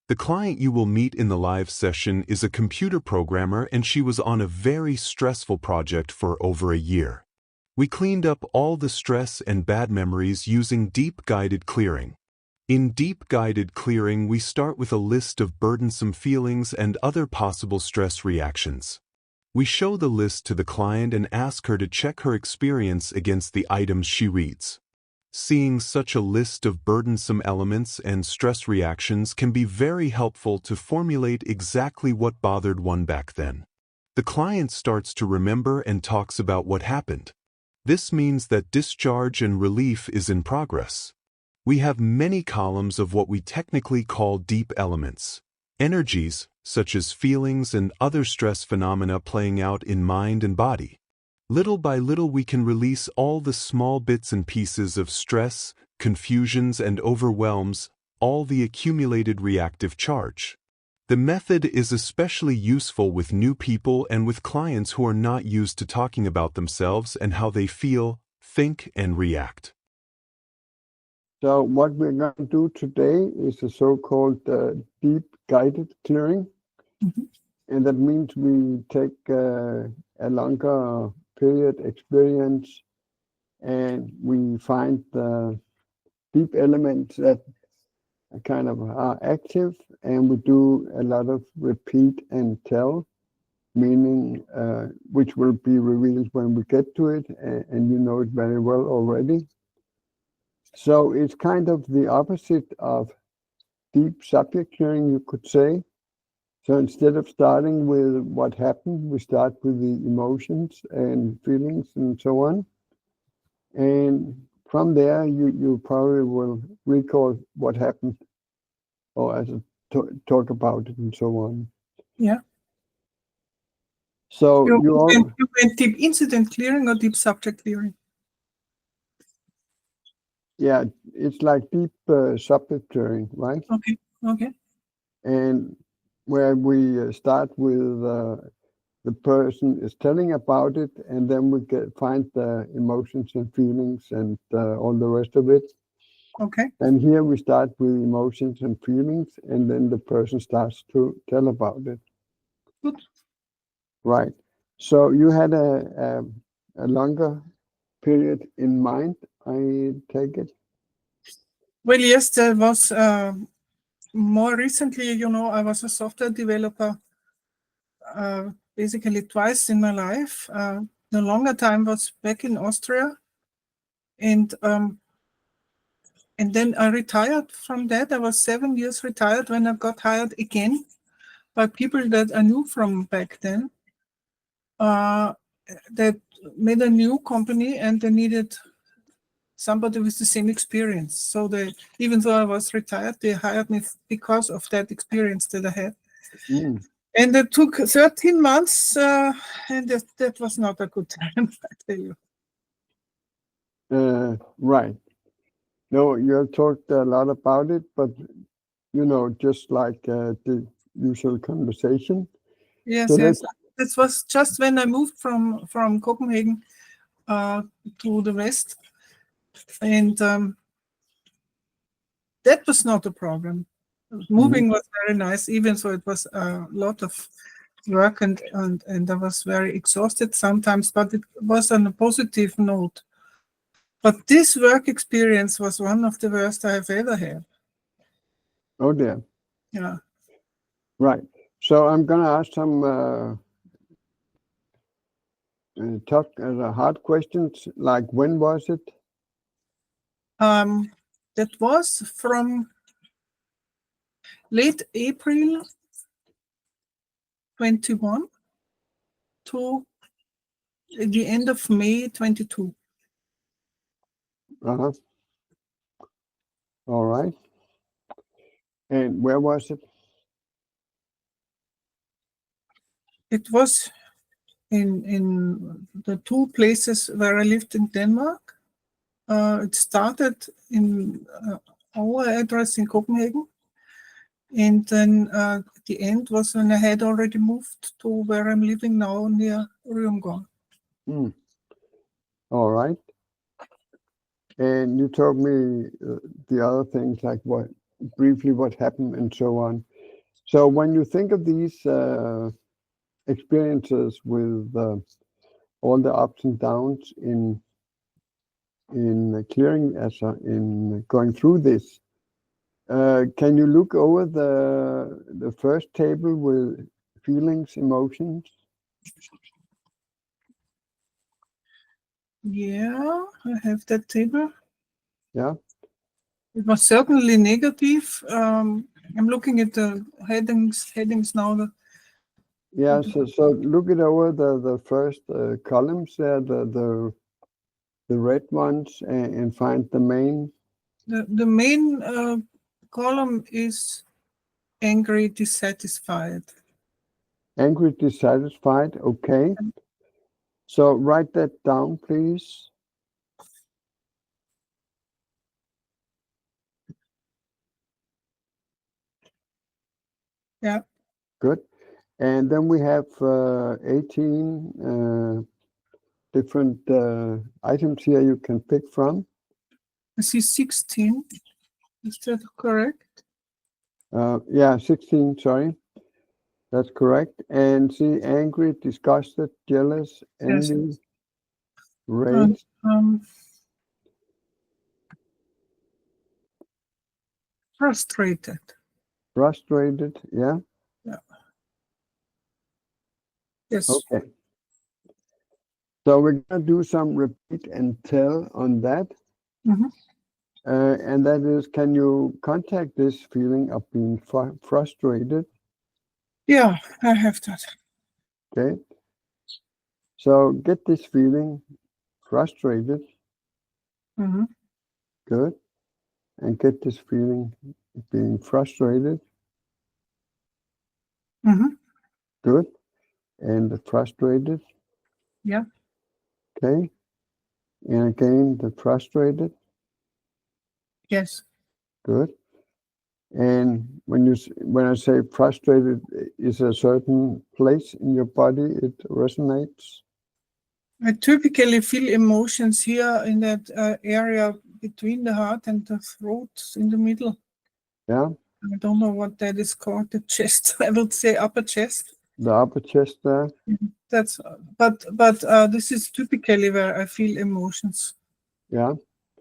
The client you will meet in the live session is a computer programmer, and she was on a very stressful project for over a year. We cleaned up all the stress and bad memories using deep guided clearing. In deep guided clearing, we start with a list of burdensome feelings and other possible stress reactions. We show the list to the client and ask her to check her experience against the items she reads. Seeing such a list of burdensome elements and stress reactions can be very helpful to formulate exactly what bothered one back then. The client starts to remember and talks about what happened. This means that discharge and relief is in progress. We have many columns of what we technically call deep elements. Energies, such as feelings and other stress phenomena playing out in mind and body. Little by little we can release all the small bits and pieces of stress, confusions and overwhelms, all the accumulated reactive charge. The method is especially useful with new people and with clients who are not used to talking about themselves and how they feel, think and react. So what we're going to do today is a so-called deep guided clearing. Mm-hmm. And that means we take a longer period experience and we find the deep elements that kind of are active, and we do a lot of repeat and tell, meaning which will be revealed when we get to it, and you know it very well already. So it's kind of the opposite of deep subject clearing, you could say. So instead of starting with what happened, we start with the emotions and feelings and so on. And from there, you probably will recall what happened or as a talk about it and so on. Yeah. So you went deep incident clearing or deep subject clearing? Yeah, it's like deep subject clearing, right? Okay. Okay. And where we start with the person is telling about it, and then we find the emotions and feelings and all the rest of it. Okay. And here we start with emotions and feelings, and then the person starts to tell about it. Good. Right. So you had a longer period in mind, I take it? Well, yes, there was more recently, I was a software developer basically twice in my life. The longer time was back in Austria. And then I retired from that. I was 7 years retired when I got hired again by people that I knew from back then. That made a new company and they needed somebody with the same experience. So even though I was retired, they hired me because of that experience that I had. Mm. And it took 13 months, and that was not a good time, I tell you. Right. No, you have talked a lot about it, but just like the usual conversation. Yes, So yes. This was just when I moved from Copenhagen to the west, and that was not a problem. Moving was very nice, even though it was a lot of work and I was very exhausted sometimes, but it was on a positive note. But this work experience was one of the worst I have ever had. Oh dear. Yeah. Right. So I'm going to ask some hard questions, like when was it? That was from late April 21 to the end of May 22. Uh-huh. All right. And where was it? It was in the two places where I lived in Denmark. It started in our address in Copenhagen, and then the end was when I had already moved to where I'm living now, near Ryomgård. All right. And you told me the other things, like briefly what happened and so on. So when you think of these experiences with all the ups and downs in clearing, in going through this, can you look over the first table with feelings, emotions? Yeah, I have that table. Yeah. It was certainly negative. I'm looking at the headings now. Yeah, so look it over the first columns there, the red ones, and find the main. The main column is angry, dissatisfied. Angry, dissatisfied. Okay. So write that down, please. Yeah. Good. And then we have 18 different items here you can pick from. I see 16. Is that correct? Yeah, 16, sorry. That's correct. And see, angry, disgusted, jealous, Yes. envy, rage, Frustrated. frustrated. Yeah. Yeah. Yes. Okay. So we're going to do some repeat and tell on that. Mhm. And that is, can you contact this feeling of being frustrated? Yeah, I have that. Okay. So get this feeling frustrated. Mhm. Good. And get this feeling being frustrated. Mhm. Good. And frustrated. Yeah. Okay. And again, the frustrated. Yes. Good. And when I say frustrated, is a certain place in your body it resonates? I typically feel emotions here in that area between the heart and the throat in the middle. Yeah. I don't know what that is called, the chest. I would say upper chest. The upper chest there. That's but this is typically where I feel emotions. Yeah.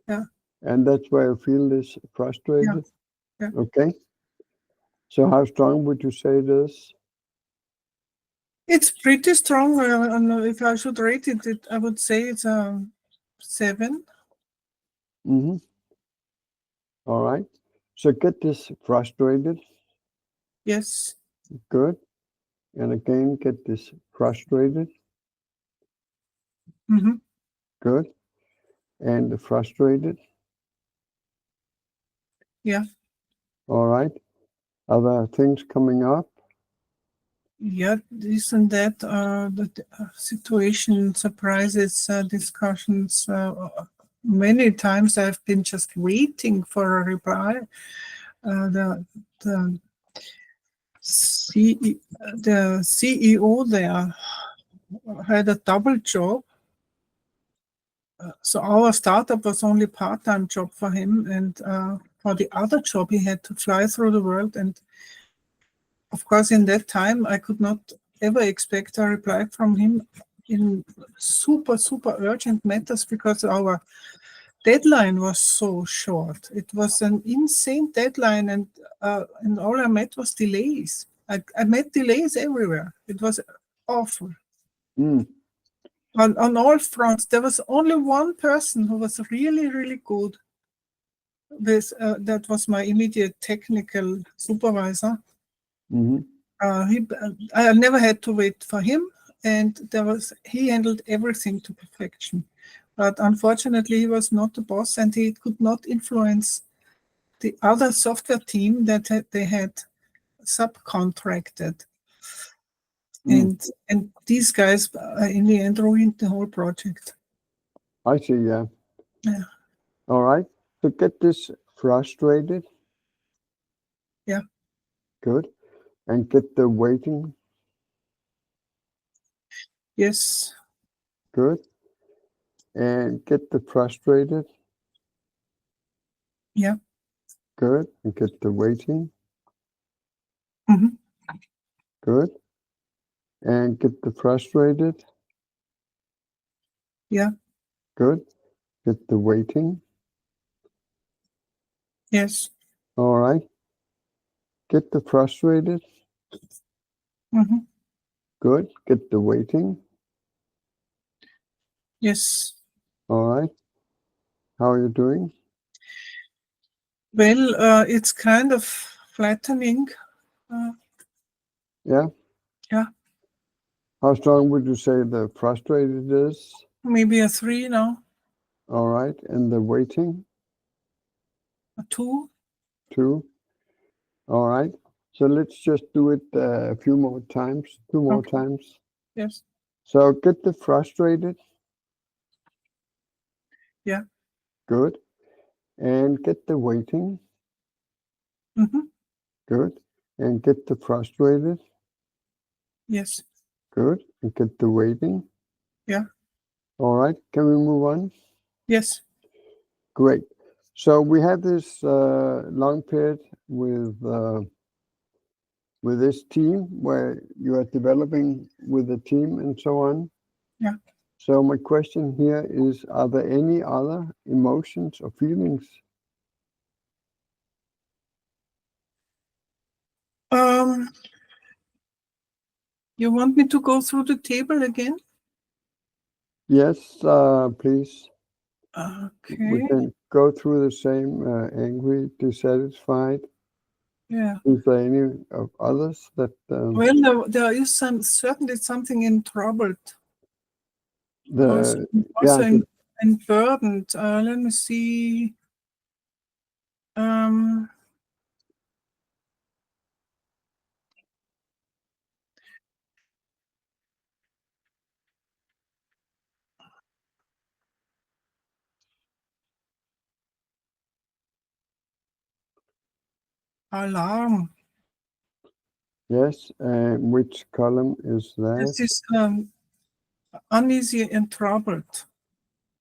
Yeah. And that's where you feel this frustrated. Yeah. Okay. So how strong would you say it is? It's pretty strong. If I should rate it, I would say it's a 7. Mm-hmm. All right. So get this frustrated. Yes. Good. And again, get this frustrated. Mm-hmm. Good. And frustrated. Yeah. All right. Other things coming up? Yeah, this and that, the situation, surprises, discussions. Many times I've been just waiting for a reply. The CEO there had a double job. So our startup was only part-time job for him, and for the other job he had to fly through the world. And of course, in that time, I could not ever expect a reply from him in super urgent matters because our deadline was so short. It was an insane deadline, and all I met was delays. I met delays everywhere. It was awful. Mm. On all fronts, there was only one person who was really good. That was my immediate technical supervisor. Mm-hmm. I never had to wait for him, and he handled everything to perfection. But unfortunately, he was not the boss, and he could not influence the other software team that they had subcontracted. And these guys, in the end, ruined the whole project. I see, yeah. Yeah. All right. So get this frustrated. Yeah. Good. And get the waiting. Yes. Good. And get the frustrated. Yeah. Good. And get the waiting. Mhm. Good. And get the frustrated. Yeah. Good. Get the waiting. Yes. All right. Get the frustrated. Mhm. Good. Get the waiting. Yes. All right. How are you doing? Well, it's kind of flattening. Yeah. Yeah. How strong would you say the frustrated is? Maybe a 3 now, All right. And the waiting? a 2. 2. All right. So let's just do it a few more times, 2 more Okay. times. Yes. So get the frustrated. Yeah. Good. And get the waiting. Mhm. Good. And get the frustrated. Yes. Good. And get the waiting. Yeah. All right. Can we move on? Yes. Great. So we had this long period with this team where you are developing with the team and so on. Yeah. So my question here is, are there any other emotions or feelings? You want me to go through the table again? Yes, please. We Okay. can go through the same angry, dissatisfied. Yeah. Is there any of others that Well, there is certainly something in troubled, also yeah, in burdened. Let me see. Alarm. yes, and which column is that? This is uneasy and troubled.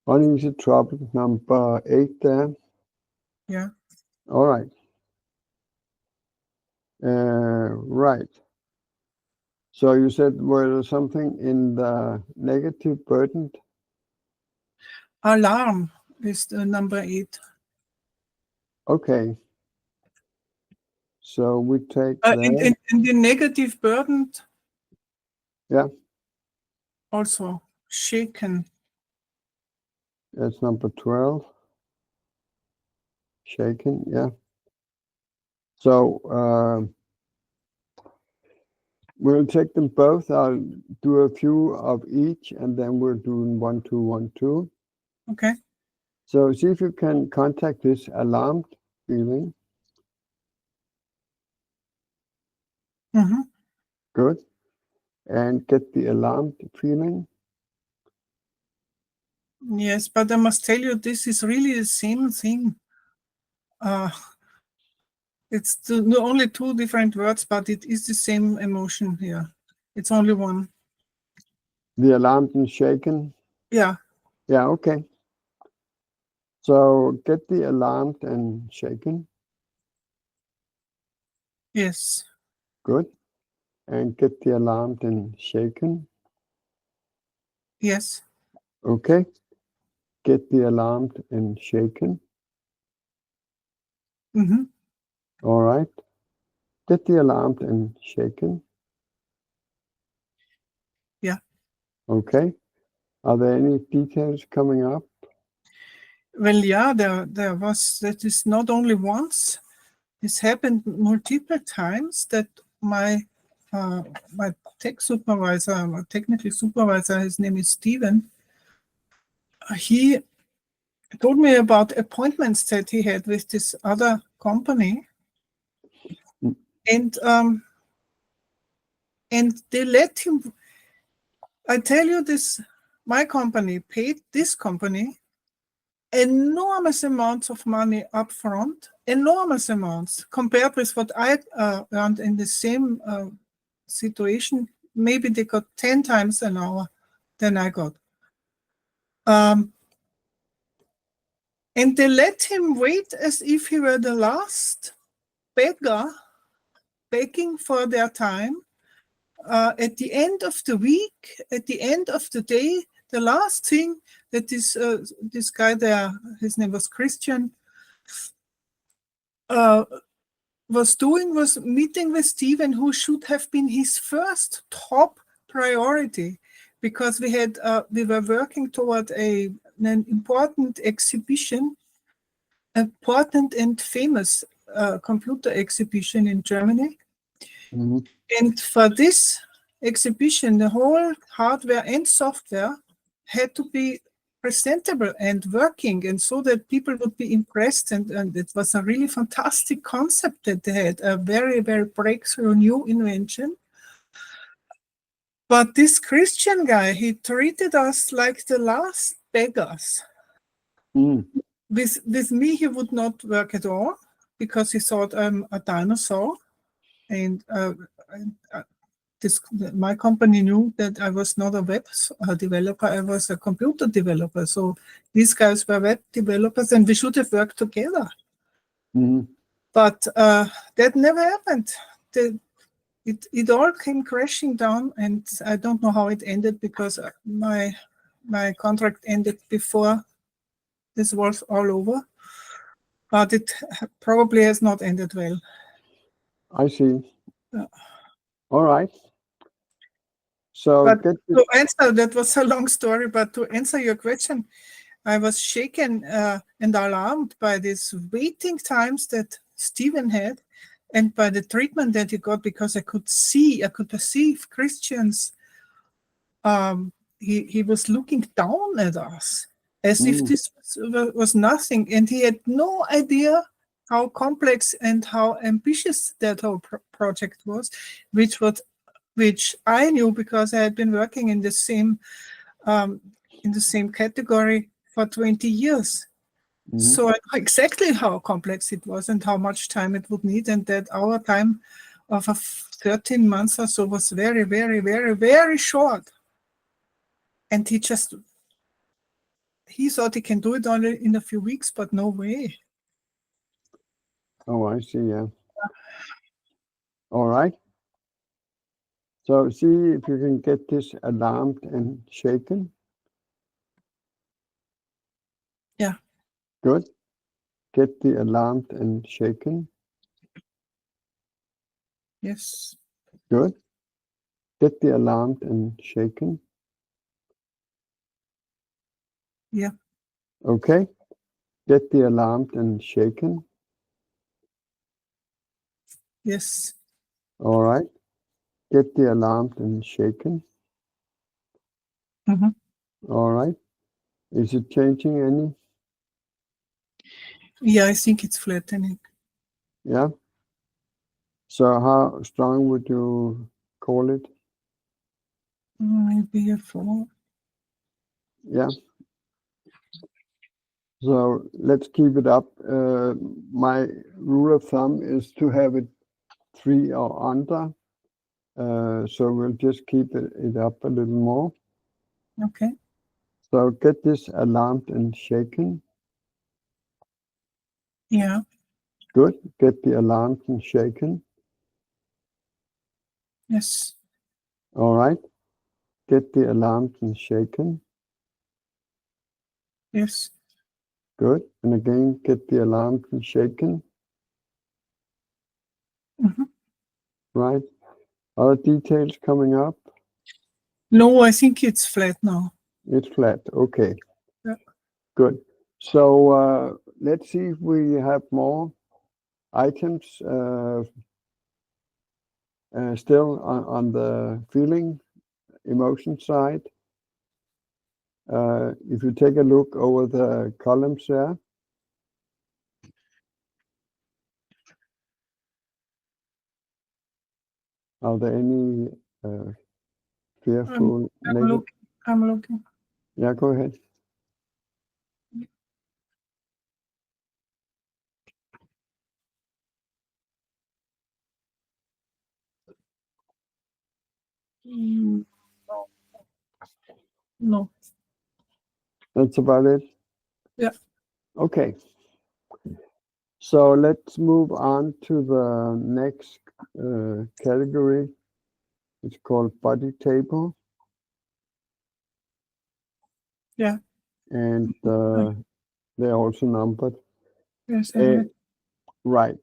Uneasy trouble, number 8 there. Yeah. All right. Right. So you said, were there something in the negative burdened? Alarm is the number 8. Okay. So we take In that. the negative burdened. Yeah. Also shaken. That's number 12. Shaken, yeah. So we'll take them both. I'll do a few of each, and then we're doing 1, 2, 1, 2. Okay. So see if you can contact this alarmed feeling. Mm-hmm. Good. And get the alarmed feeling. Yes, but I must tell you, this is really the same thing. It's only 2 different words, but it is the same emotion here. It's only one. The alarmed and shaken. Yeah. Yeah, okay. So get the alarmed and shaken. Yes. Good. And get the alarmed and shaken. Yes. Okay. Get the alarmed and shaken. Mm-hmm. All right. Get the alarmed and shaken. Yeah. Okay. Are there any details coming up? Well, yeah, there was, that is not only once. This happened multiple times that my technical supervisor, his name is Steven, he told me about appointments that he had with this other company. And they let him, I tell you this, my company paid this company enormous amounts of money up front, enormous amounts, compared with what I earned in the same situation. Maybe they got 10 times an hour than I got. And they let him wait as if he were the last beggar begging for their time. At the end of the week, at the end of the day, the last thing that this guy there, his name was Christian, was doing was meeting with Stephen, who should have been his first top priority, because we were working toward an important exhibition, important and famous computer exhibition in Germany. Mm-hmm. And for this exhibition, the whole hardware and software had to be presentable and working, and so that people would be impressed. And it was a really fantastic concept that they had, a very, very breakthrough new invention. But this Christian guy, he treated us like the last beggars. Mm. With me, he would not work at all, because he thought I'm a dinosaur. And my company knew that I was not a web developer, I was a computer developer. So these guys were web developers, and we should have worked together. Mm-hmm. But that never happened. It all came crashing down, and I don't know how it ended, because my contract ended before this was all over. But it probably has not ended well. I see. Yeah. All right. So But to answer, that was a long story, but to answer your question, I was shaken and alarmed by these waiting times that Stephen had, and by the treatment that he got, because I could perceive Christians. He was looking down at us as if this was nothing, and he had no idea how complex and how ambitious that whole project was, which I knew because I had been working in the same category for 20 years. Mm-hmm. So I know exactly how complex it was and how much time it would need, and that our time of 13 months or so was very, very, very, very short. And he thought he can do it only in a few weeks, but no way. Oh, I see, yeah. All right. So see if you can get this alarmed and shaken. Yeah. Good. Get the alarmed and shaken. Yes. Good. Get the alarmed and shaken. Yeah. Okay. Get the alarmed and shaken. Yes. All right. Get the alarmed and shaken. Mm-hmm. All right. Is it changing any? Yeah, I think it's flattening. Yeah. So how strong would you call it? Maybe a 4. Yeah. So let's keep it up. My rule of thumb is to have it 3 or under. So we'll just keep it up a little more. Okay. So get this alarmed and shaken. Yeah. Good. Get the alarmed and shaken. Yes. All right. Get the alarmed and shaken. Yes. Good. And again, get the alarmed and shaken. Mm-hmm. Right. Other details coming up? No, I think it's flat now. It's flat. Okay. Yeah. Good. So let's see if we have more items still on the feeling, emotion side. If you take a look over the columns there. Are there any fearful, negative? I'm looking. Yeah, go ahead. No. No. That's about it? Yeah. Okay. So let's move on to the next category. It's called body table. Yeah. And they're also numbered. Yes, I read. Right.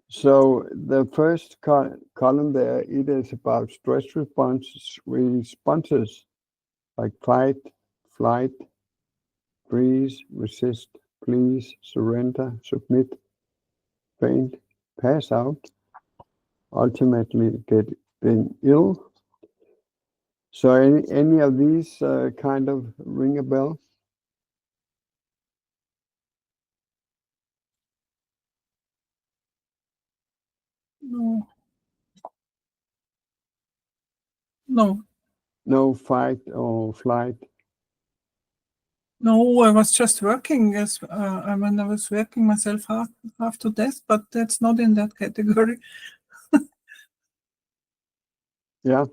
So the first column there, it is about stress responses like fight, flight, freeze, resist, please, surrender, submit, faint, pass out, ultimately getting ill. So any of these kind of ring a bell? No. No. No fight or flight? No, I was just working as I mean, I was working myself half to death, but that's not in that category. Yeah.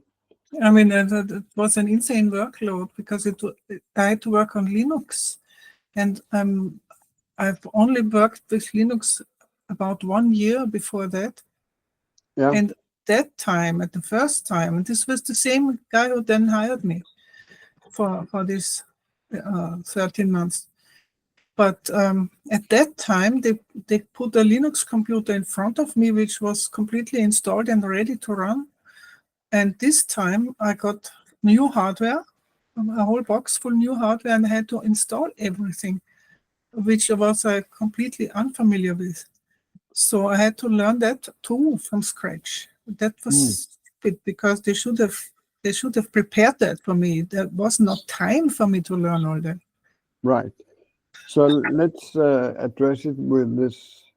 I mean, it was an insane workload because I had to work on Linux, and I've only worked with Linux about 1 year before that. Yeah. And that time, at the first time, and this was the same guy who then hired me for this 13 months. But at that time, they put a Linux computer in front of me, which was completely installed and ready to run. And this time, I got new hardware, a whole box full new hardware, and I had to install everything, which I was completely unfamiliar with. So I had to learn that too from scratch. That was stupid because they should have prepared that for me. There was not time for me to learn all that. Right. So let's address it with this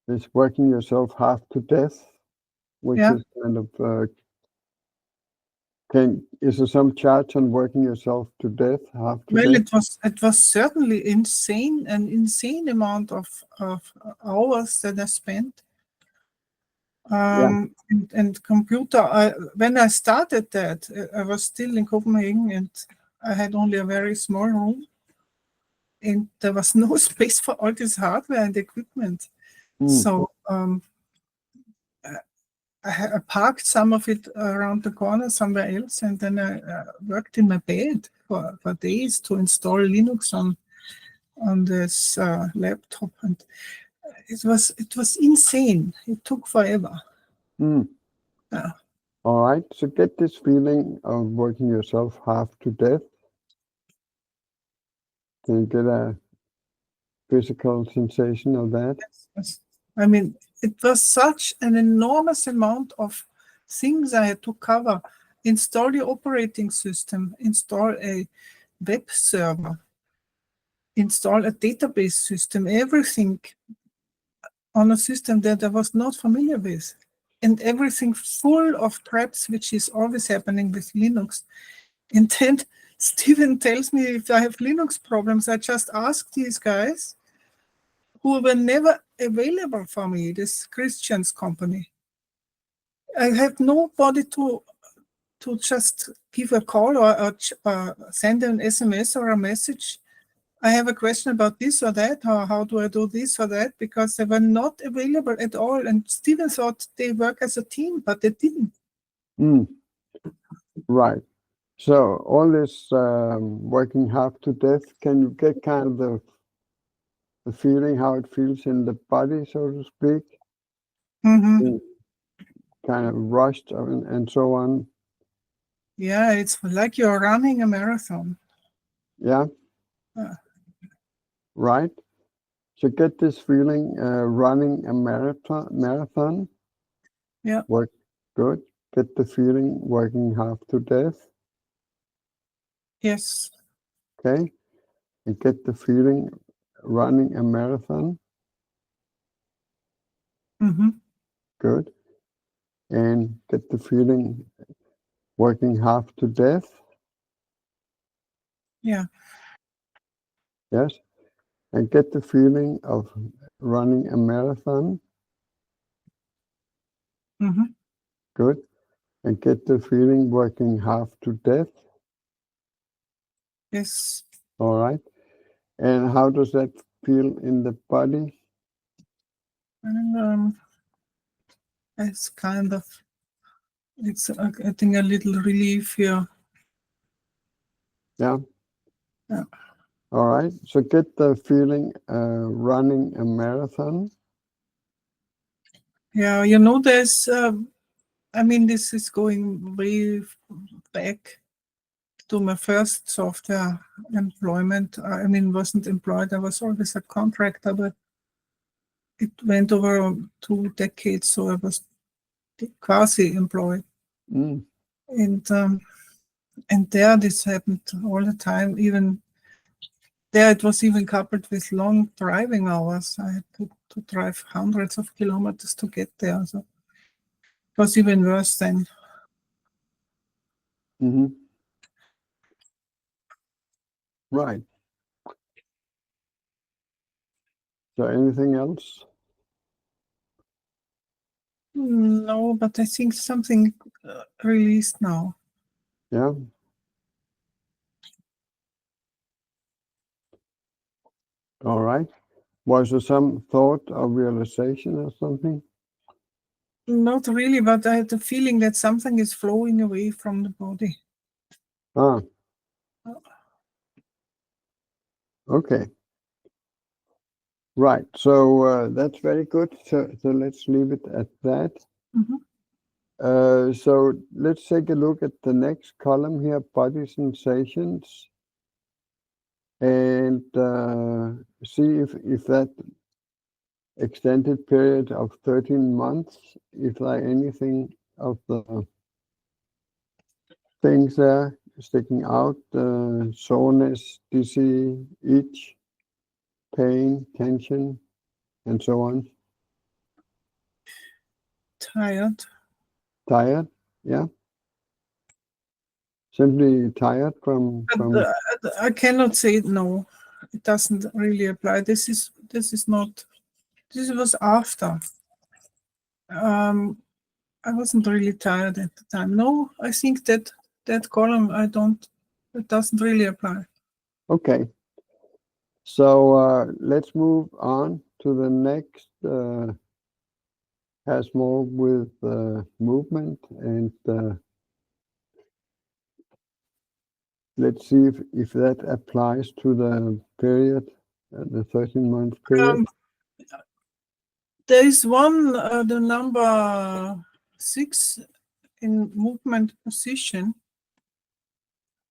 this working yourself half to death, which Yeah. is kind of is there some charge on working yourself to death, half to Well, death? it was certainly an insane amount of hours that I spent. And computer. When I started that, I was still in Copenhagen, and I had only a very small room, and there was no space for all this hardware and equipment. So I parked some of it around the corner somewhere else, and then I worked in my bed for days to install Linux on this laptop, and it was insane. It took forever. Yeah. All right. So get this feeling of working yourself half to death. Can you get a physical sensation of that? Yes. I mean, it was such an enormous amount of things I had to cover. Install the operating system, install a web server, install a database system, everything on a system that I was not familiar with. And everything full of traps, which is always happening with Linux. And then Steven tells me if I have Linux problems, I just ask these guys who were never available for me, this Christian's company. I have nobody to just give a call or send an SMS or a message. I have a question about this or that, or how do I do this or that, because they were not available at all. And Steven thought they work as a team, but they didn't. Right. So all this working half to death, can you get kind of the feeling how it feels in the body, so to speak? Kind of rushed and so on. Yeah, it's like you're running a marathon. Yeah. Right. So get this feeling running a marathon. Yeah. Work good. Get the feeling working half to death. Yes. Okay. And get the feeling running a marathon. Good. And get the feeling working half to death. Yeah. Yes. And get the feeling of running a marathon. Good. And get the feeling working half to death. Yes. All right. And how does that feel in the body? And it's kind of, it's I think a little relief here. Yeah. Yeah. All right. So get the feeling running a marathon. Yeah, you know, there's, I mean, this is going way back to my first software employment. I mean, wasn't employed, I was always a contractor, but it went over 2 decades, so I was quasi-employed. Mm. And there this happened all the time. Even there, it was even coupled with long driving hours. I had to drive hundreds of kilometers to get there. So it was even worse then. Mm-hmm. Right. So anything else? No, but I think something released now. Yeah. All right. Was there some thought or realization or something? Not really, but I had the feeling that something is flowing away from the body. Ah. Okay. Right. So that's very good. So let's leave it at that. Mm-hmm. So let's take a look at the next column here, body sensations, and see if that extended period of 13 months, if there anything of the things there sticking out, soreness, dizzy, itch, pain, tension, and so on. Tired. Tired, yeah. Simply tired from. I cannot say no. It doesn't really apply. This not. This was after. I wasn't really tired at the time. No, I think that column it doesn't really apply. Okay. So let's move on to the next. Has more with movement, and let's see if that applies to the period, the 13-month period. There is one, the number 6 in movement position.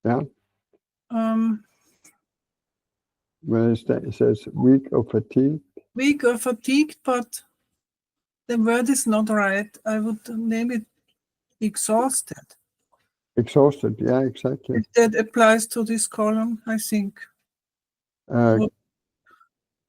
Yeah. Where it says weak or fatigued. Weak or fatigued, but the word is not right. I would name it exhausted. Exhausted, yeah, exactly. If that applies to this column, I think.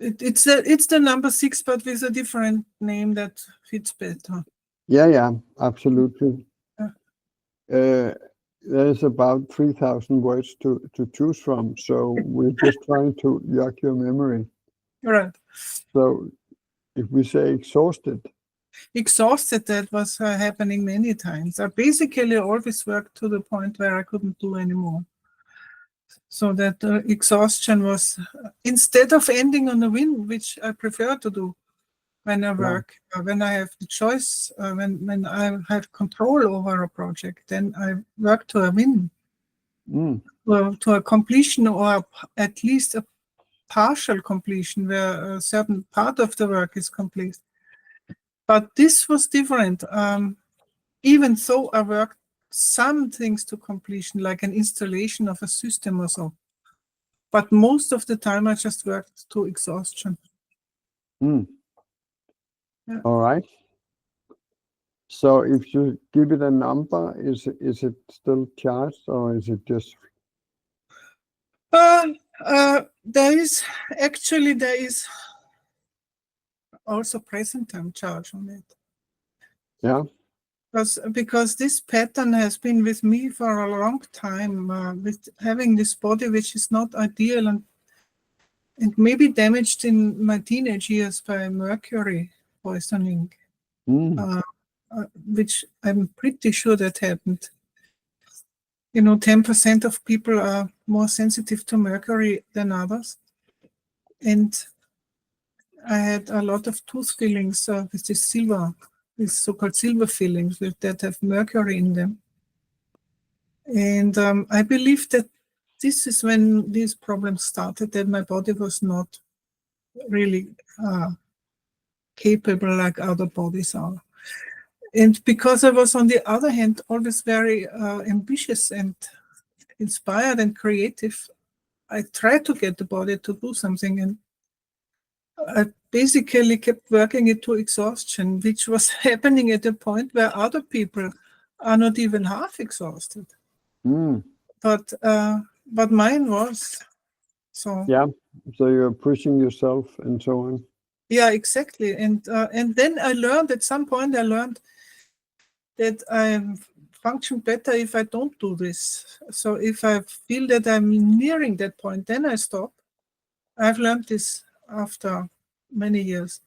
It's the number 6, but with a different name that fits better. Yeah, absolutely. Yeah. There's about 3,000 words to choose from, so we're just trying to jog your memory. Right. So if we say exhausted. Exhausted, that was happening many times. I basically always worked to the point where I couldn't do anymore. So that exhaustion was, instead of ending on a win, which I prefer to do when I work, when I have the choice, when I have control over a project, then I work to a win, well, to a completion, or at least a partial completion where a certain part of the work is complete. But this was different. Even though I worked some things to completion, like an installation of a system or so, but most of the time I just worked to exhaustion. Yeah. All right. So if you give it a number, is it still charged, or is it just? There is also present time charge on it. Yeah. Because this pattern has been with me for a long time, with having this body which is not ideal and maybe damaged in my teenage years by mercury poisoning, which I'm pretty sure that happened. 10% of people are more sensitive to mercury than others. And I had a lot of tooth fillings with this silver, these so-called silver fillings that have mercury in them. And I believe that this is when these problems started, that my body was not really capable like other bodies are. And because I was, on the other hand, always very ambitious and inspired and creative, I tried to get the body to do something, and I basically kept working it to exhaustion, which was happening at a point where other people are not even half exhausted. Mm. But mine was. So Yeah, so you're pushing yourself and so on. yeah, exactly. And then I learned, at some point I learned that I function better if I don't do this. So if I feel that I'm nearing that point, then I stop. I've learned this after many years.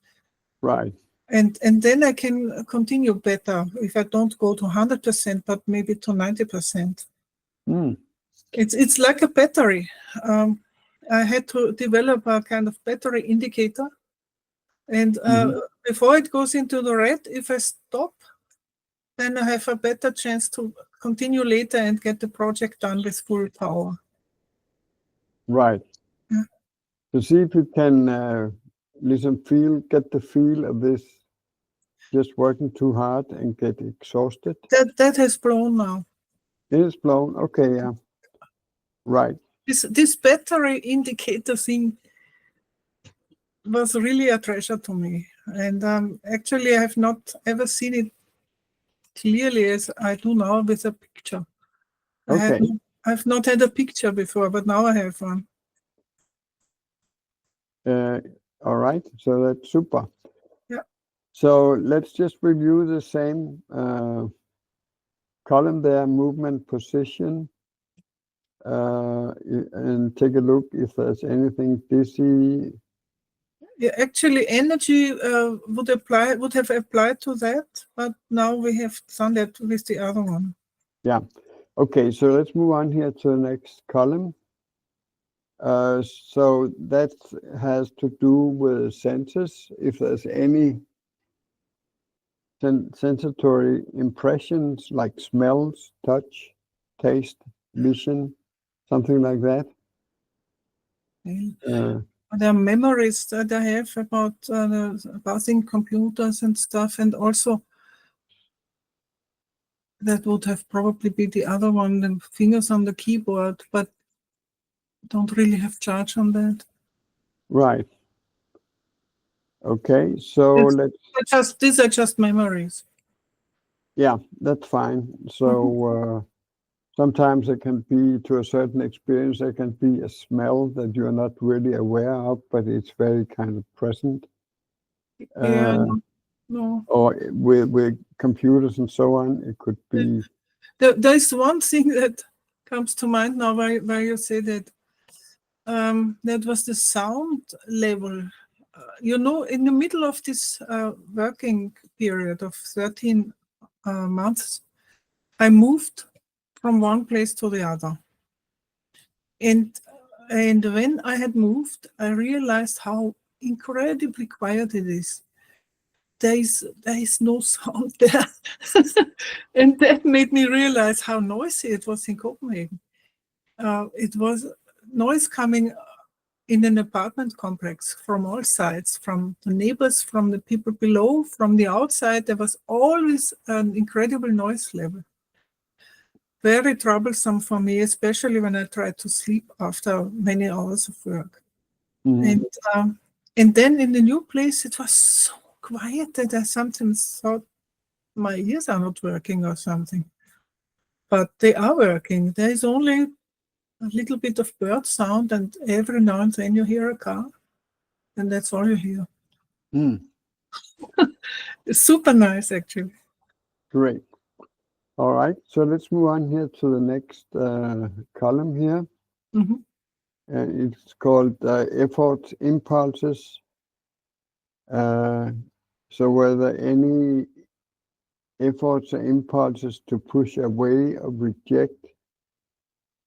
Right. And then I can continue better if I don't go to 100%, but maybe to 90%. Mm. It's like a battery. I had to develop a kind of battery indicator. And before it goes into the red, if I stop, then I have a better chance to continue later and get the project done with full power. Right. Yeah. To see if you can get the feel of this, just working too hard and get exhausted. That has blown now. It is blown. Okay, yeah. Right. This battery indicator thing was really a treasure to me. And actually, I have not ever seen it clearly as I do now with a picture. Okay. I've not had a picture before, but now I have one. All right. So that's super. Yeah. So let's just review the same column there, movement, position, and take a look if there's anything dizzy. Yeah, actually, energy would have applied to that, but now we have done that with the other one. Yeah. Okay, so let's move on here to the next column. So that has to do with senses. If there's any sensory impressions like smells, touch, taste, vision, something like that. There are memories that I have about buzzing computers and stuff, and also that would have probably be the other one, the fingers on the keyboard, but don't really have charge on that. Right. Okay, so these are just memories. Yeah, that's fine. So sometimes it can be, to a certain experience, there can be a smell that you're not really aware of, but it's very kind of present. Yeah, no. Or with computers and so on, it could be. There's one thing that comes to mind now where you say that. That was the sound level. In the middle of this working period of 13 months, I moved from one place to the other. And when I had moved, I realized how incredibly quiet it is. There is no sound there. And that made me realize how noisy it was in Copenhagen. It was noise coming in an apartment complex from all sides, from the neighbors, from the people below, from the outside. There was always an incredible noise level. Very troublesome for me, especially when I tried to sleep after many hours of work. Mm-hmm. And then in the new place, it was so quiet that I sometimes thought my ears are not working or something. But they are working. There is only a little bit of bird sound, and every now and then you hear a car, and that's all you hear. It's super nice, actually. Great. All right, so let's move on here to the next column here. Mm-hmm. It's called effort impulses. So were there any efforts or impulses to push away or reject,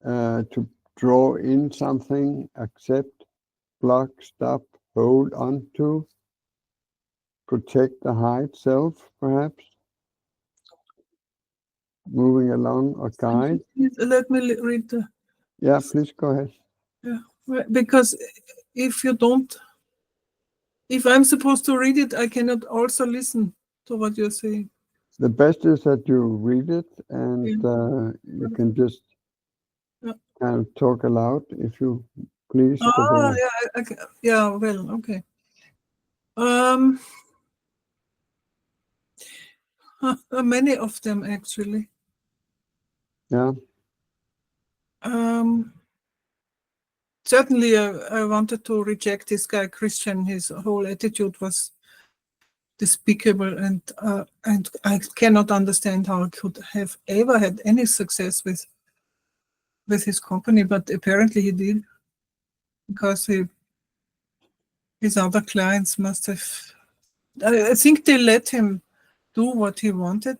to draw in something, accept, block, stop, hold on to? protect the height self, perhaps? Moving along or guide? Let me read the... Yeah, please go ahead. Yeah, because if I'm supposed to read it, I cannot also listen to what you're saying. The best is that you read it and Yeah. you can just Yeah. kind of talk aloud, if you please. Yeah, well, okay. Many of them, actually. Yeah. Certainly, I wanted to reject this guy, Christian. His whole attitude was despicable, and I cannot understand how he could have ever had any success with his company, but apparently he did, because his other clients must have... I think they let him do what he wanted,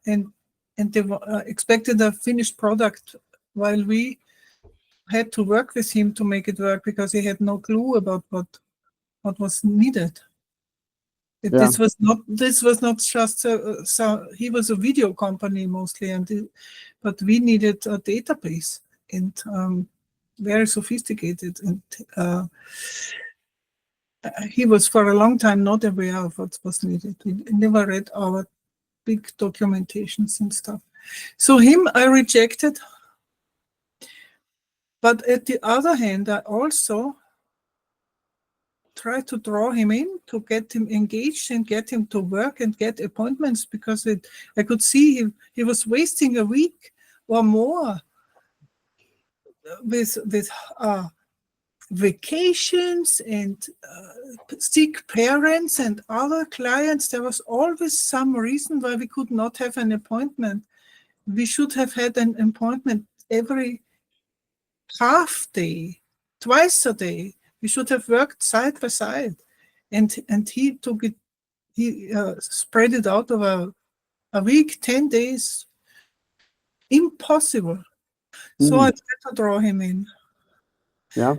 and they expected a finished product, while we had to work with him to make it work, because he had no clue about what was needed. This was not just so he was a video company mostly, but we needed a database, and very sophisticated, and he was for a long time not aware of what was needed. We never read our big documentations and stuff. So him I rejected. But at the other hand, I also tried to draw him in, to get him engaged and get him to work and get appointments, because I could see he was wasting a week or more with vacations and sick parents and other clients. There was always some reason why we could not have an appointment. We should have had an appointment every half day, twice a day. We should have worked side by side, and he took it. He spread it out over a week, 10 days. Impossible. So I tried to draw him in. Yeah.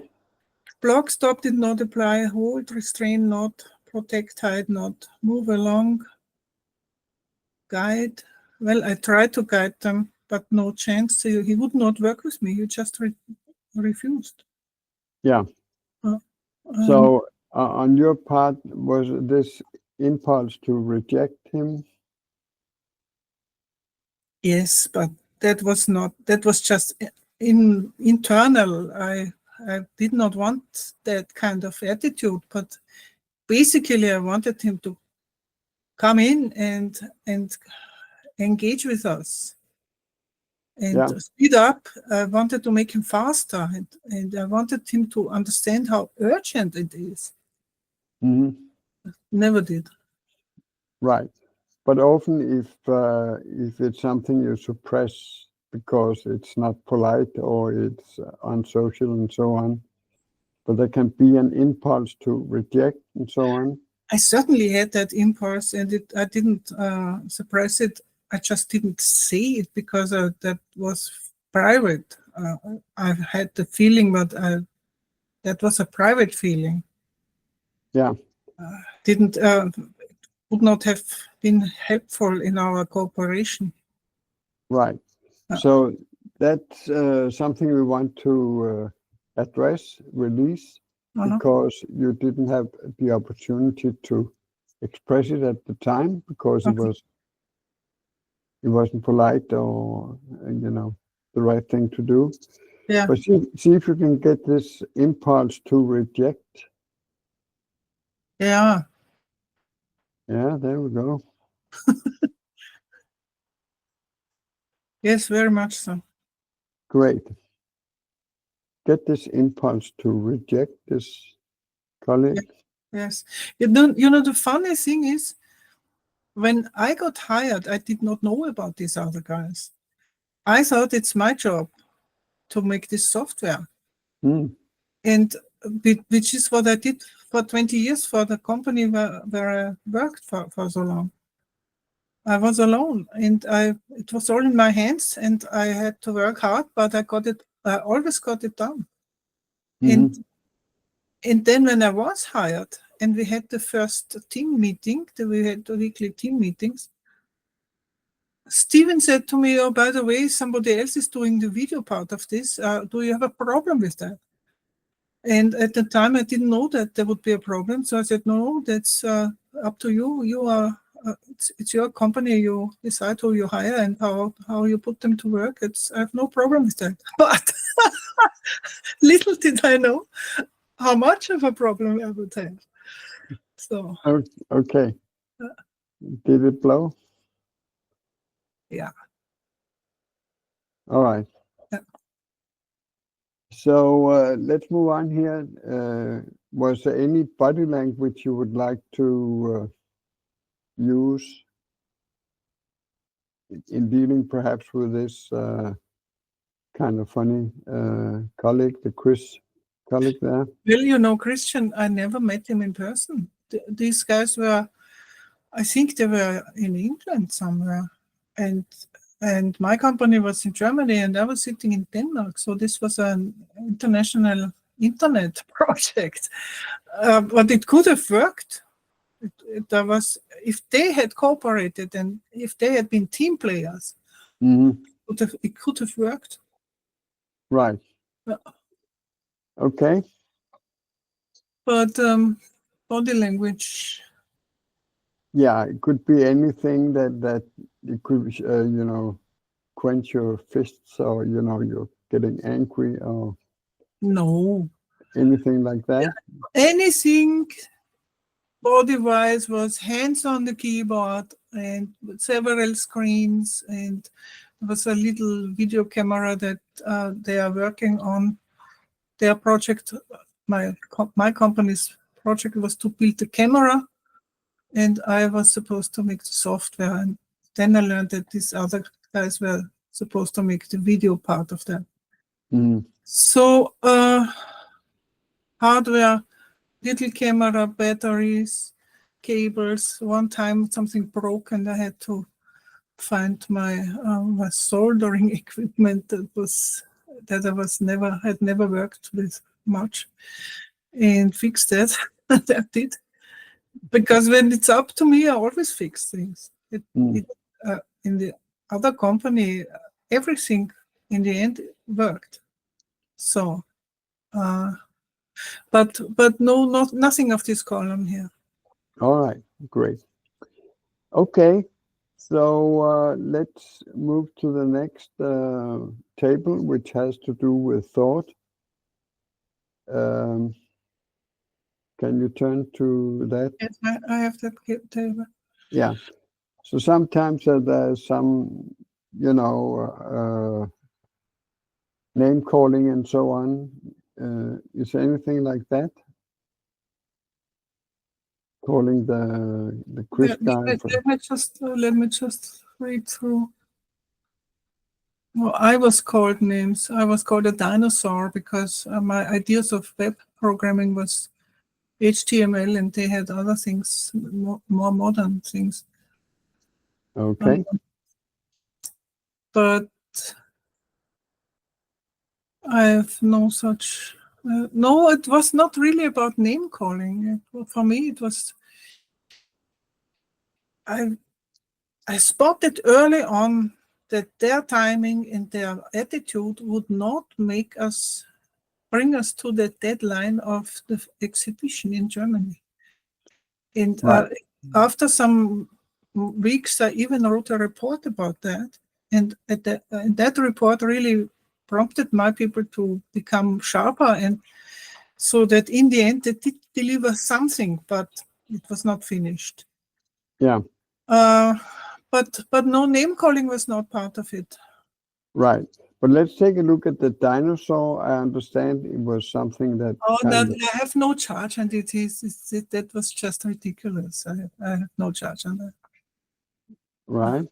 Block, stop, did not apply. Hold, restrain, not. Protect, hide, not. Move along. Guide. Well, I tried to guide them, but no chance. He would not work with me. He just refused. Yeah. So on your part, was this impulse to reject him? Yes, but that was just internal. I did not want that kind of attitude, but basically I wanted him to come in and engage with us and speed up. I wanted to make him faster, and I wanted him to understand how urgent it is. Never did. Right. But often if it's something you suppress because it's not polite or it's unsocial and so on, but there can be an impulse to reject and so on. I certainly had that impulse, and I didn't suppress it. I just didn't say it because that was private. I had the feeling, but that was a private feeling. Yeah. Would not have been helpful in our cooperation. Right. So that's something we want to address, release, because you didn't have the opportunity to express it at the time because it wasn't polite or the right thing to do. Yeah. But see if you can get this impulse to reject. Yeah. Yeah, there we go. Yes, very much so. Great. Get this impulse to reject this colleague. Yes. The funny thing is, when I got hired, I did not know about these other guys. I thought it's my job to make this software. And which is what I did for 20 years for the company where I worked for so long. I was alone, and it was all in my hands, and I had to work hard, but I always got it done. And then when I was hired, and we had the first team meeting, we had the weekly team meetings, Steven said to me, oh, by the way, somebody else is doing the video part of this. Do you have a problem with that? And at the time, I didn't know that there would be a problem. So I said, no, that's up to you. You are, it's your company. You decide who you hire and how you put them to work. I have no problem with that. But little did I know how much of a problem I would have. So. Okay. Did it blow? Yeah. All right. Yeah. So let's move on here. Was there any body language you would like to use in dealing perhaps with this kind of funny colleague, the Chris colleague there? Well, you know, Christian, I never met him in person. These guys were, I think they were in England somewhere. And my company was in Germany and I was sitting in Denmark. So this was an international internet project. But it could have worked. There was, if they had cooperated and if they had been team players, it could have worked. Right. Okay. But body language. Yeah, it could be anything that it could, you know, quench your fists, or you know, you're getting angry, or No. anything like that. Yeah. Anything body-wise was hands on the keyboard and several screens, and there was a little video camera that they are working on. Their project, my company's project was to build the camera, and I was supposed to make the software. And then I learned that these other guys were supposed to make the video part of that. So hardware, little camera, batteries, cables. One time something broke and I had to find my soldering equipment that I had never worked with much, and fix that. That did. Because when it's up to me, I always fix things. In the other company, everything in the end worked. So, but nothing of this column here. All right, great. Okay, so let's move to the next table, which has to do with thought. Can you turn to that? Yes, I have that table. Yeah. So sometimes there's some, you know, name calling and so on. Is there anything like that? Calling the Chris guy. Let me just read through. Well, I was called names. I was called a dinosaur because my ideas of web programming was HTML, and they had other things, more modern things. Okay. But I have no such. No, it was not really about name calling. For me, it was. I spotted early on that their timing and their attitude would not bring us to the deadline of the exhibition in Germany. And after some weeks, I even wrote a report about that. And that report really prompted my people to become sharper, and so that in the end they did deliver something, but it was not finished. Yeah. But no, name calling was not part of it. Right. But let's take a look at the dinosaur. I understand it was something that. I have no charge, and that was just ridiculous. I have no charge on that. Right.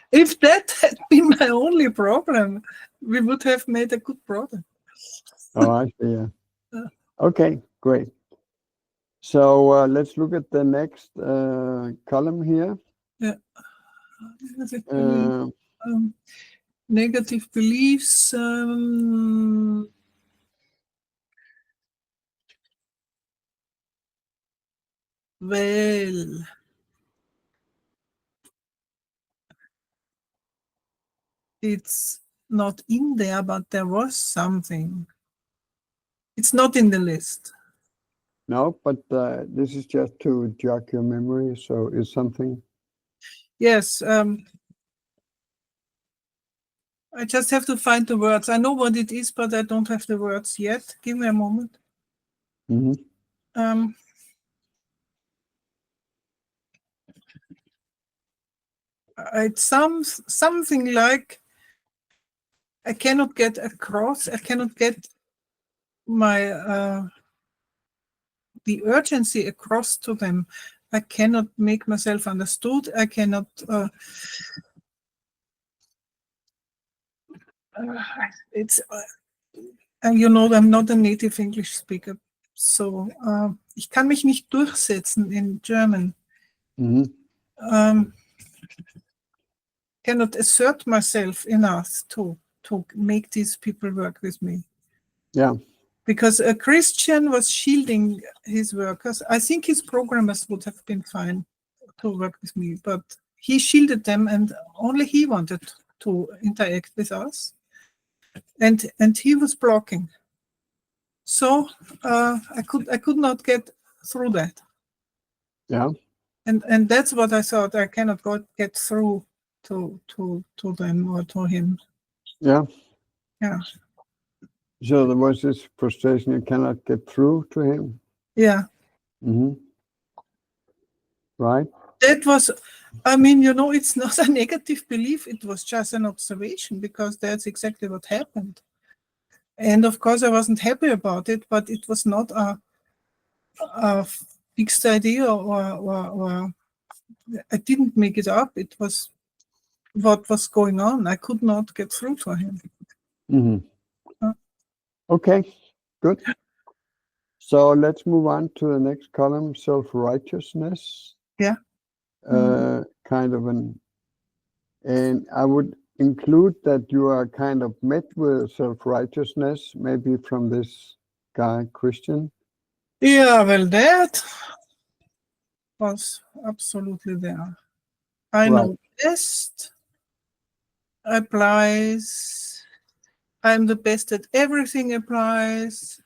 If that had been my only problem, we would have made a good product. Oh, I see. Yeah. Okay, great. So let's look at the next column here. Yeah. Negative beliefs. Well, it's not in there, but there was something. It's not in the list. No, but this is just to jog your memory. So it's something. Yes, I just have to find the words. I know what it is, but I don't have the words yet. Give me a moment. Mm-hmm. It's something like I cannot get across. I cannot get my the urgency across to them. I cannot make myself understood. I cannot. It's you know, I'm not a native English speaker, so ich kann mich nicht durchsetzen in German. Mm-hmm. Cannot assert myself enough to make these people work with me. Yeah. Because a Christian was shielding his workers. I think his programmers would have been fine to work with me, but he shielded them, and only he wanted to interact with us, and he was blocking. So I could not get through that. Yeah. And that's what I thought. I cannot get through to them or to him. Yeah. Yeah. So there was this frustration, you cannot get through to him. Yeah. Mm-hmm. Right. That was, I mean, you know, it's not a negative belief. It was just an observation, because that's exactly what happened. And of course, I wasn't happy about it, but it was not a fixed idea, or I didn't make it up. It was what was going on. I could not get through to him. Mm-hmm. Okay, good. So let's move on to the next column, self-righteousness. Yeah. Kind of and I would include that you are kind of met with self-righteousness, maybe from this guy, Christian. Yeah, well, that was absolutely there. I know best applies. I'm the best at everything applies.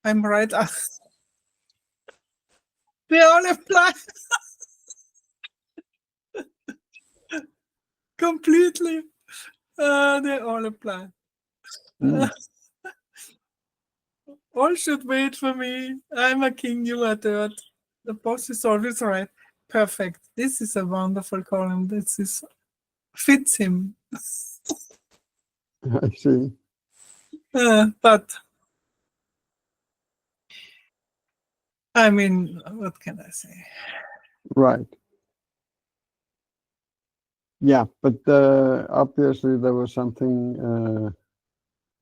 I'm right. They all apply. Completely. They all apply. All should wait for me. I'm a king, you are dirt. The boss is always right. Perfect. This is a wonderful column. This fits him. I see. But I mean, what can I say? Right. Yeah, but obviously there was something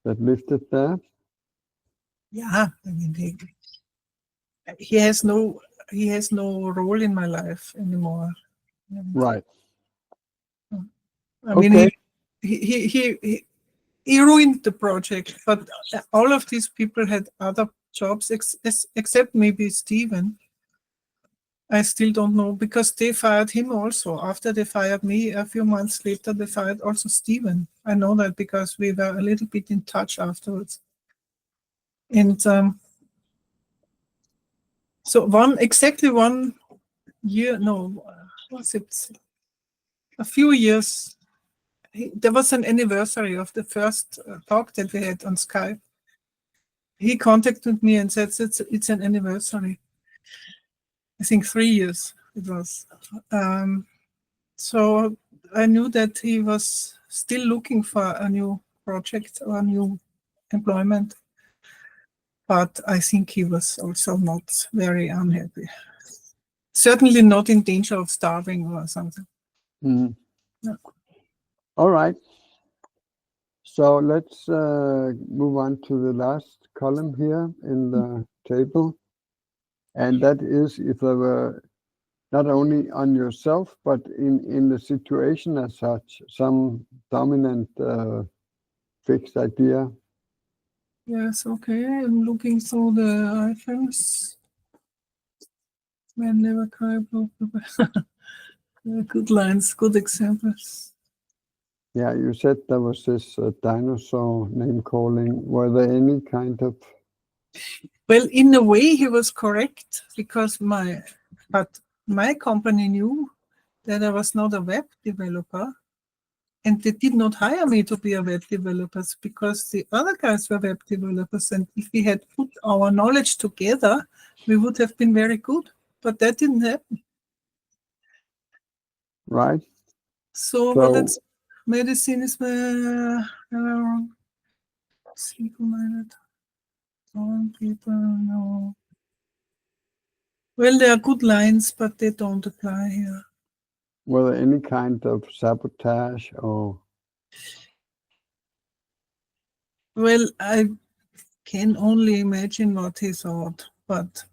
that lifted there. Yeah, I mean, he has no role in my life anymore. Right. I mean, he ruined the project, but all of these people had other jobs, except maybe Stephen. I still don't know, because they fired him also. After they fired me, a few months later, they fired also Stephen. I know that because we were a little bit in touch afterwards. And so exactly 1 year, no, was it a few years? There was an anniversary of the first talk that we had on Skype. He contacted me and said it's an anniversary. I think 3 years it was. So I knew that he was still looking for a new project or a new employment, but I think he was also not very unhappy. Certainly not in danger of starving or something. Mm. No. All right. So let's move on to the last column here in the table. And that is if there were not only on yourself, but in the situation as such, some dominant fixed idea. Yes, okay. I'm looking through the items. Man never cry about good lines, good examples. Yeah, you said there was this dinosaur name calling. Were there any kind of... Well, in a way, he was correct because my company knew that I was not a web developer, and they did not hire me to be a web developer because the other guys were web developers, and if we had put our knowledge together, we would have been very good, but that didn't happen. Right. So well, that's medicine is single-minded. Some people know. Well, there are good lines, but they don't apply here. Were there any kind of sabotage or... Well, I can only imagine what he thought, but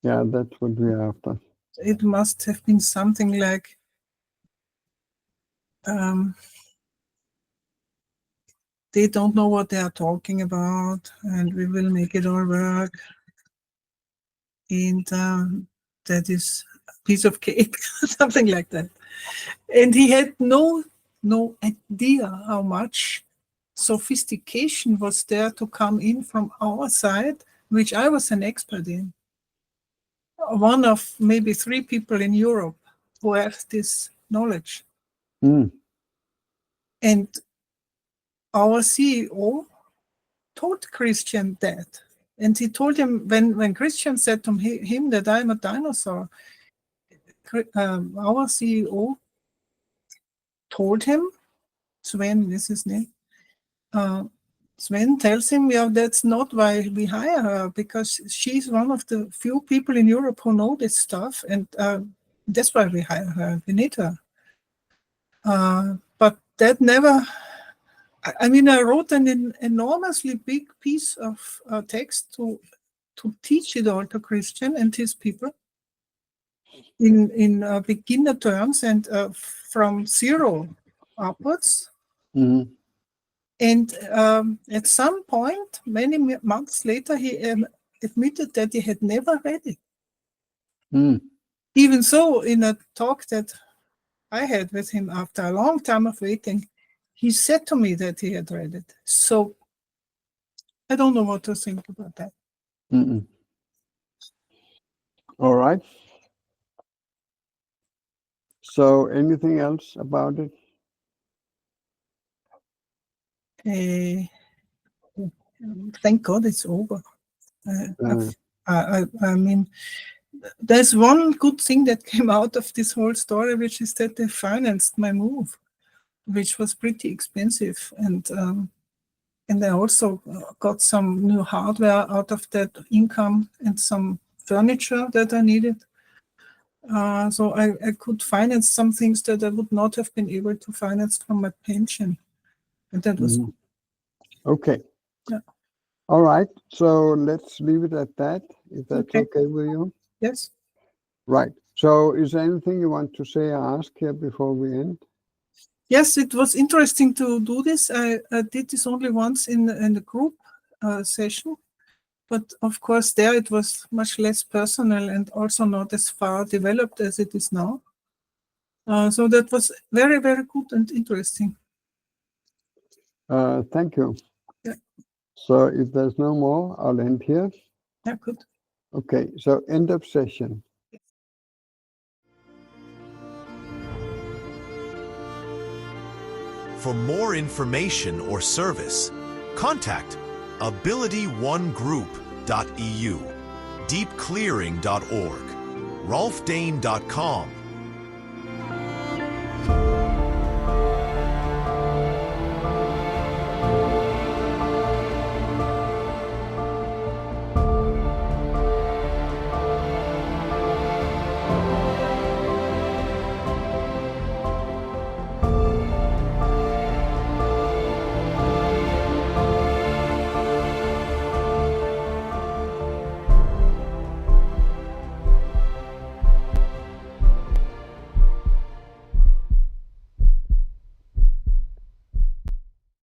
Yeah, that's what we're after. It must have been something like they don't know what they are talking about, and we will make it all work. And that is a piece of cake, something like that. And he had no idea how much sophistication was there to come in from our side, which I was an expert in. One of maybe 3 people in Europe who have this knowledge. Mm. And our CEO told Christian that. And he told him, when Christian said to him that I'm a dinosaur, our CEO told him, Sven is his name, Sven tells him, yeah, that's not why we hire her, because she's one of the few people in Europe who know this stuff, and that's why we hire her. We need her. But that never... I mean, I wrote an enormously big piece of text to teach it all to Christian and his people in beginner terms and from 0 upwards. Mm-hmm. And at some point, many months later, he admitted that he had never read it. Mm. Even so, in a talk that I had with him after a long time of waiting, he said to me that he had read it. So I don't know what to think about that. Mm-mm. All right. So anything else about it? Thank God it's over. I mean, there's one good thing that came out of this whole story, which is that they financed my move, which was pretty expensive. And I also got some new hardware out of that income and some furniture that I needed. So I could finance some things that I would not have been able to finance from my pension. And that was good. Okay. Yeah. All right. So let's leave it at that, if that's okay with you. Yes. Right. So is there anything you want to say or ask here before we end? Yes, it was interesting to do this. I did this only once in the group session, but of course there it was much less personal and also not as far developed as it is now. So that was very, very good and interesting. Thank you. Yeah. So if there's no more, I'll end here. Yeah, good. Okay, so end of session. For more information or service, contact abilityonegroup.eu, deepclearing.org, rolfdane.com,